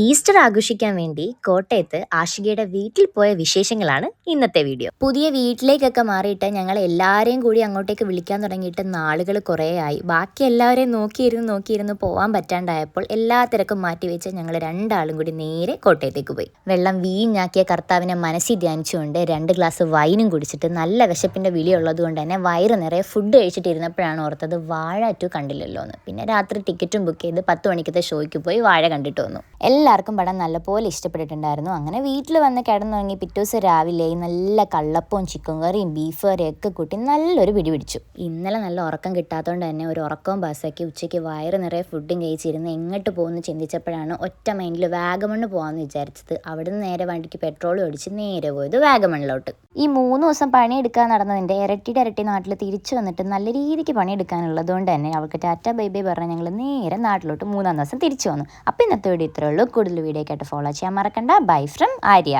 Easter ആഘോഷിക്കാൻ വേണ്ടി കോട്ടയത്ത് ആഷികയുടെ വീട്ടിൽ പോയ വിശേഷങ്ങളാണ് ഇന്നത്തെ വീഡിയോ. പുതിയ വീട്ടിലേക്കൊക്കെ മാറിയിട്ട് ഞങ്ങൾ എല്ലാവരെയും കൂടി അങ്ങോട്ടേക്ക് വിളിക്കാൻ തുടങ്ങിയിട്ട് നാളുകൾ കുറേ ആയി. ബാക്കി എല്ലാവരെയും നോക്കിയിരുന്ന് പോകാൻ പറ്റാണ്ടായപ്പോൾ എല്ലാ തിരക്കും മാറ്റിവെച്ച് ഞങ്ങൾ രണ്ടാളും കൂടി നേരെ കോട്ടയത്തേക്ക് പോയി. വെള്ളം വീഞ്ഞാക്കിയ കർത്താവിനെ മനസ്സിൽ ധ്യാനിച്ചുകൊണ്ട് 2 ഗ്ലാസ് വൈനും കുടിച്ചിട്ട് നല്ല വിശപ്പിൻ്റെ വിളിയുള്ളത് കൊണ്ട് തന്നെ വയറ് നിറയെ ഫുഡ് കഴിച്ചിട്ടിരുന്നപ്പോഴാണ് ഓർത്തത് വാഴ 2 കണ്ടില്ലല്ലോ എന്ന്. പിന്നെ രാത്രി ടിക്കറ്റും ബുക്ക് ചെയ്ത് 10 മണിക്കത്തെ ഷോയ്ക്ക് പോയി വാഴ കണ്ടിട്ട് വന്നു. എല്ലാവർക്കും പടം നല്ലപോലെ ഇഷ്ടപ്പെട്ടിട്ടുണ്ടായിരുന്നു. അങ്ങനെ വീട്ടിൽ വന്ന് കിടന്നുറങ്ങി പിറ്റേ ദിവസം രാവിലെ നല്ല കള്ളപ്പവും ചിക്കൻ കറിയും ബീഫ് കറിയും ഒക്കെ കൂട്ടി നല്ലൊരു പിടി പിടിച്ചു. ഇന്നലെ നല്ല ഉറക്കം കിട്ടാത്തതുകൊണ്ട് തന്നെ ഒരു ഉറക്കവും പാസ്സാക്കി ഉച്ചയ്ക്ക് വയറ് നിറയെ ഫുഡും കഴിച്ചിരുന്ന് എങ്ങോട്ട് പോകുമെന്ന് ചിന്തിച്ചപ്പോഴാണ് ഒറ്റ മൈൻഡിൽ വാഗമണ്ണ് പോകാമെന്ന് വിചാരിച്ചത്. അവിടുന്ന് നേരെ വണ്ടിക്ക് പെട്രോൾ ഒഴിച്ച് നേരെ പോയത് വാഗമണ്ണിലോട്ട്. ഈ 3 ദിവസം പണിയെടുക്കാൻ നടന്നതിൻ്റെ ഇരട്ടി നാട്ടിൽ തിരിച്ചു വന്നിട്ട് നല്ല രീതിക്ക് പണിയെടുക്കാനുള്ളത് കൊണ്ട് തന്നെ അവൾക്ക് ടാറ്റ ബൈ ബൈ പറഞ്ഞ് ഞങ്ങൾ നേരെ നാട്ടിലോട്ട് 3-ാം ദിവസം തിരിച്ചു വന്നു. അപ്പോൾ ഇന്നത്തെ വീഡിയോ ഇത്രയേ ഉള്ളൂ. കൂടുതൽ വീഡിയോ ആയിട്ട് ഫോളോ ചെയ്യാൻ മറക്കണ്ട. Bye from Arya.